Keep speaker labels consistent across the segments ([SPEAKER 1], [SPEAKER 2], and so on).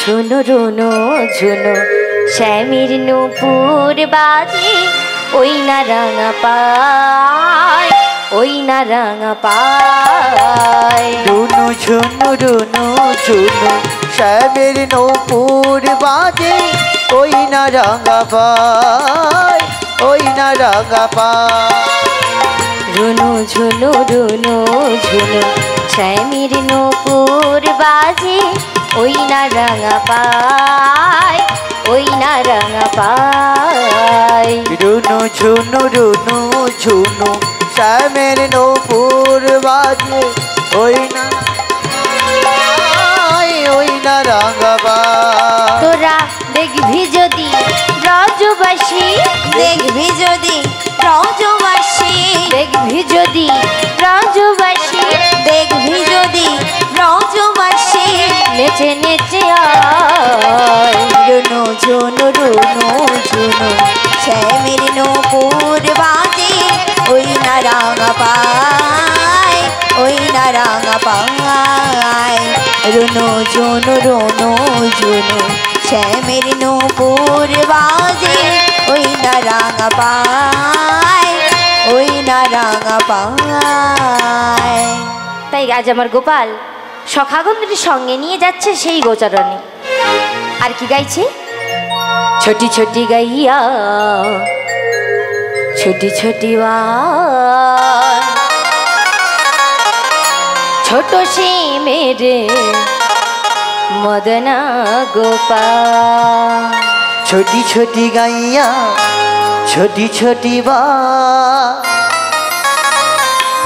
[SPEAKER 1] ঝুনু রুনু ঝুনু শ্যামের নূপুর বাজে ওই না রাঙা পায় ওই না রাঙা পায়।
[SPEAKER 2] রুনু ঝুনু রুনু ঝুনু শ্যামের নূপুর বাজে ওই না রাঙা পায় ওই না রাঙা পায়।
[SPEAKER 1] রুনু ঝুনু রুনু ঝুনু শ্যামের নূপুর বাজে ওই না রাঙা পায় ওই না রাঙা পায়।
[SPEAKER 2] রুনু ঝুনু রুনু ঝুনু শ্যামের নূপুর বাজে ওই না ওই না রাঙা পায়।
[SPEAKER 1] তোরা দেখবি যদি ব্রজবাসী
[SPEAKER 3] দেখবি যদি ব্রজবাসী
[SPEAKER 1] দেখবি যদি ব্রজবাসী
[SPEAKER 3] দেখবি যদি ব্রজবাসী
[SPEAKER 1] নেচে নেচে আয়।
[SPEAKER 3] রুনু ঝুনু রুনু ঝুনু শ্যামের নূপুর বাজে ওই না রাঙা পায় ওই না রাঙা পায়। রুনু ঝুনু রুনু ঝুনু শ্যামের নূপুর বাজে ওই না রাঙা পায় ওই না রাঙা পায়।
[SPEAKER 1] তাই আজ আমার গোপাল সখাগন্ধির সঙ্গে নিয়ে যাচ্ছে সেই গোচারণে। আর কি গাইছে? ছোটি ছোটি গাইয়া ছোটি ছোটি ছোট সে মেরে মদনা গোপাল।
[SPEAKER 2] छोटी छोटी गाइया छोटी छोटी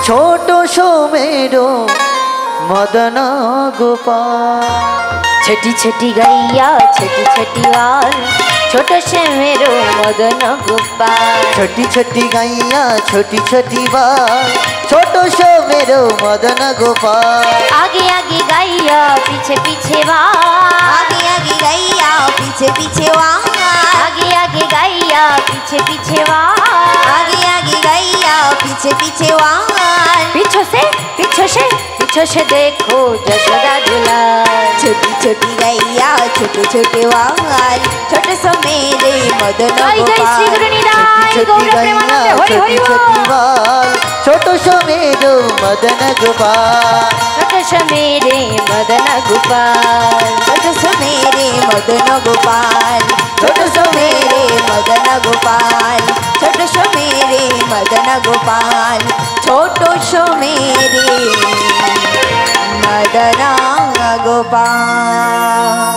[SPEAKER 2] छोटो सो मेरो मदन गोपाल।
[SPEAKER 1] छोटी छोटी गैया छोटी छोटी बाल छोटो से मेरो मदन गोपाल।
[SPEAKER 2] छोटी छोटी गाइया छोटी छोटी छोटो सो मेरो मदन गोपाल।
[SPEAKER 1] आगे आगे गैया पीछे पीछे बाल
[SPEAKER 3] आगे आगे गैया पीछे पीछे
[SPEAKER 1] आगे आगे गैया पीछे पीछे
[SPEAKER 3] आगे आगे गैया पीछे पीछे
[SPEAKER 1] पीछे से देखो जशोदा दुलाल।
[SPEAKER 3] छोटी छोटी गैया छोटे छोटे वाल छोटे सो मेरे मदन गोपाल।
[SPEAKER 2] छोटी गैया छोटी छोटी छोटो सो मेरो मदन गोपाल।
[SPEAKER 1] छोटो सो मेरे मदन गोपाल।
[SPEAKER 3] छोटो सो मेरे मदन गोपाल। छोटो सो मेरे मदन गोपाल। छोटो सो मेरे मदन गोपाल। छोटो सो मेरे मदन गोपाल।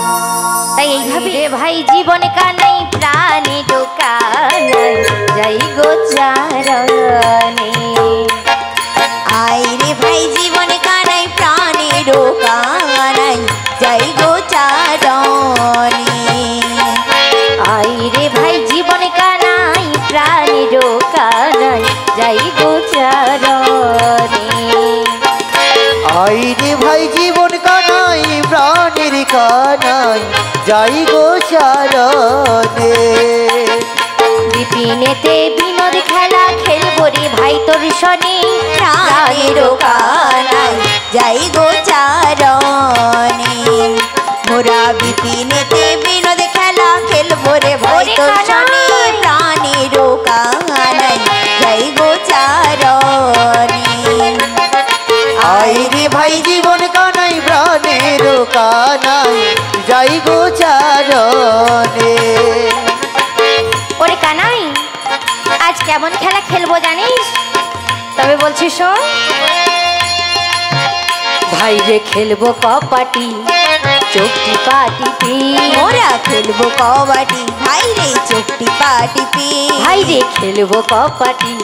[SPEAKER 1] তাই এইভাবে ভাই জীবন কানাই প্রাণে ঢোকানাই যাই গোচারণে।
[SPEAKER 3] আই রে ভাই জীবন কানাই প্রাণে ঢোকানাই যাই গোচারণে।
[SPEAKER 1] আই রে ভাই জীবন কানাই প্রাণে ঢোকানাই যাই গোচারণে।
[SPEAKER 2] आई रे भाई जीवन कानाई प्राणेर कानाई जाई गोचारणे।
[SPEAKER 1] বিপিনেতে বিনোদ খেলা খেলবো রে ভাই তোর শনি
[SPEAKER 3] প্রাণের কানাই যাই গোচারণে। মোরা বিপিনেতে বিনোদ খেলা খেলবো রে ভাই তোর শনি প্রাণের কানাই যাই গোচারণে।
[SPEAKER 2] आई रे भाई जीवन कानाई प्राणेर कानाई जाई गोचारणे।
[SPEAKER 1] ওরে কানাই আজ কেমন খেলা খেলবো জানিস? তবে বলছি শোন। ভাই রে খেলবো কপাটি চোখটি পাটি পি।
[SPEAKER 3] মোরা খেলবো কবাডি ভাই রে চোখটি পাটি পি।
[SPEAKER 1] ভাই রে খেলবো কপাটি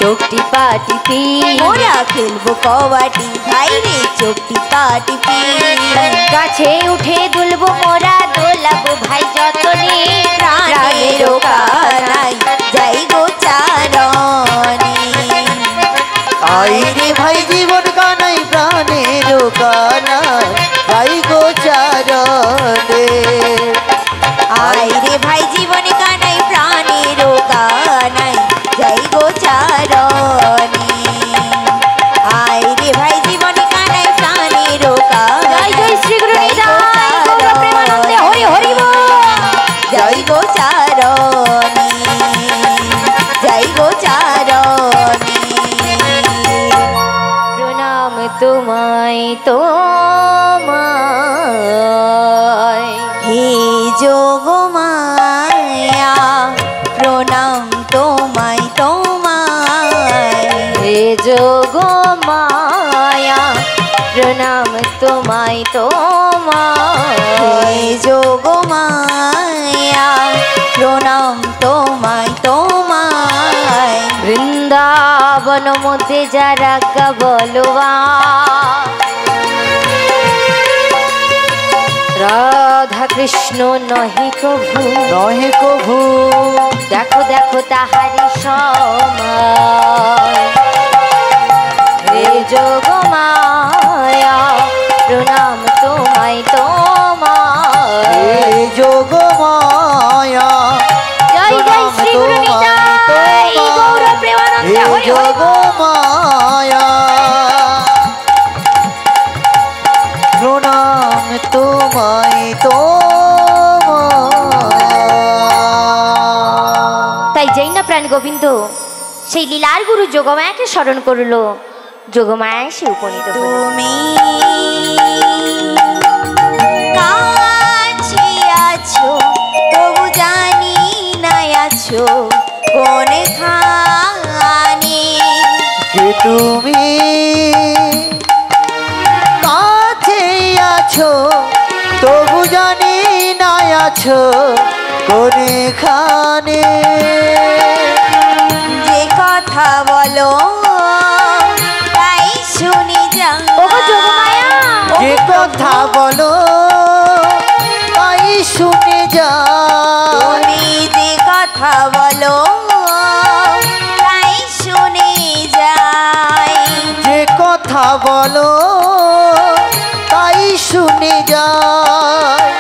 [SPEAKER 1] চোখটি পাটি পি।
[SPEAKER 3] মোরা খেলবো কবাডি ভাই রে চোখটি পাটি পি।
[SPEAKER 1] গাছে উঠে দুলবো মোরা দোলাবো ভাই যতনে
[SPEAKER 3] প্রাণের কানাই যাই গোচারণে।
[SPEAKER 2] आई रे भाई जीवन कानाई प्राणेर कानाई जाई गोचारणे।
[SPEAKER 3] আই রে ভাই জীবন কানাই প্রাণের কানাই যাই গোচারণে। আই রে ভাই জীবন কানাই প্রাণের কানাই
[SPEAKER 1] জয় জয় শ্রী গুরু নিতাই গৌর প্রেমানন্দ। তোমায়।
[SPEAKER 3] হে যোগমায়া প্রণাম তোমায় তোমায়।
[SPEAKER 1] হে যোগমায়া প্রণাম তোমায় তোমায়।
[SPEAKER 3] হে যোগমায়া প্রণাম তোমায় তোমায়।
[SPEAKER 1] বৃন্দাবন মধ্যে যারা বলবা রাধা কৃষ্ণ নহি কভু
[SPEAKER 2] নহে কভু
[SPEAKER 1] দেখো দেখো তাহারি সময়। হে যোগমায়া প্রণাম তোমায় তোমায়।
[SPEAKER 2] হে যোগমায়া
[SPEAKER 1] জয় জয় শ্রী গুরু নিতাই গৌর প্রেমানন্দ।
[SPEAKER 2] হে
[SPEAKER 1] হরি হরি বল।
[SPEAKER 2] যোগমায়া প্রণাম তোমায় তোমায়।
[SPEAKER 1] তাই যেই না প্রাণ গোবিন্দ সেই লীলার গুরু যোগমায়াকে স্মরণ করল, যোগমায়া সে উপনীত হল।
[SPEAKER 3] তুমি কাছে আছো তবু জানি না আছো কোনখানে।
[SPEAKER 2] কে তুমি কাছে আছো তবু জানি না আছো কোনখানে।
[SPEAKER 3] যে কথা বলো তাই শুনি যাও।
[SPEAKER 1] ওগো যোগমায়া,
[SPEAKER 2] যে কথা বলো তাই শুনে যাও।
[SPEAKER 3] তুমি যে কথা বলো তাই শুনে যাই।
[SPEAKER 2] যে কথা বলো তাই শুনে যায়।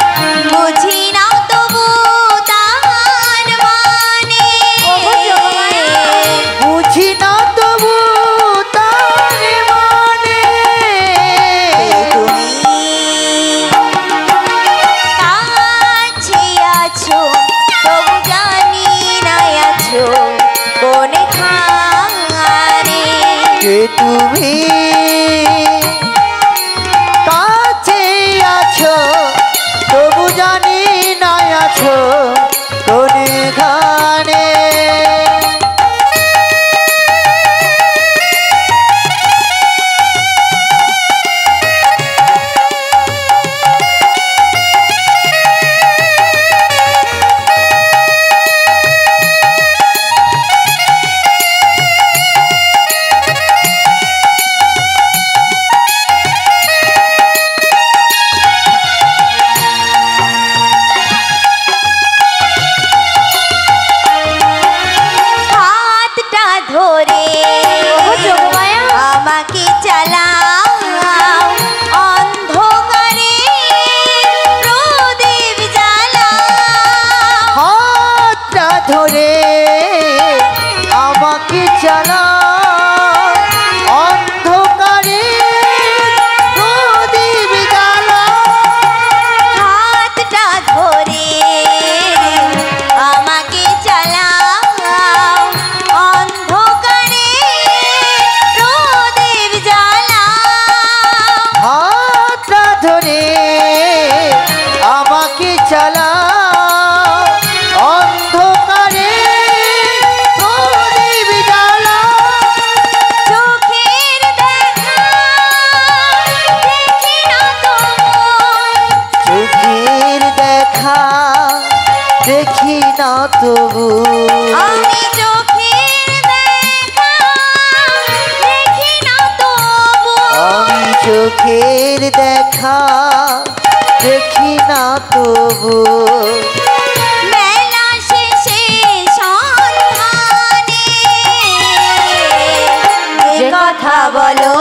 [SPEAKER 3] বুঝি না তবু তার মানে।
[SPEAKER 1] ওগো যোগমায়া,
[SPEAKER 2] বুঝি না তবু তার মানে।
[SPEAKER 3] তুমি কাছে আছো তবু জানি না আছো কোনখানে।
[SPEAKER 2] কে তুমি কাছে আছো তবু জানি না আছো কোনখানে।
[SPEAKER 3] হাতটা ধরে
[SPEAKER 1] ওগো যোগমায়া,
[SPEAKER 3] আমাকে চালাও অন্ধকারে প্রদীপ জ্বালাও।
[SPEAKER 2] হাতটা ধরে আমাকে চালাও অন্ধকারে প্রদীপ জ্বালাও।
[SPEAKER 3] হাতটা ধরে আমাকে চালাও অন্ধকারে প্রদীপ জ্বালাও।
[SPEAKER 2] হাতটা ধরে আমাকে চালাও অন্ধকারে প্রদীপ জ্বালাও।
[SPEAKER 3] চোখের দেখা দেখি না তবু।
[SPEAKER 2] চোখের দেখা দেখি না তবু।
[SPEAKER 3] আমি চোখের দেখা দেখি না তবু।
[SPEAKER 2] আমি চোখের দেখা দেখি না তবু।
[SPEAKER 3] বেলা শেষে সন্ধানে যে কথা বলো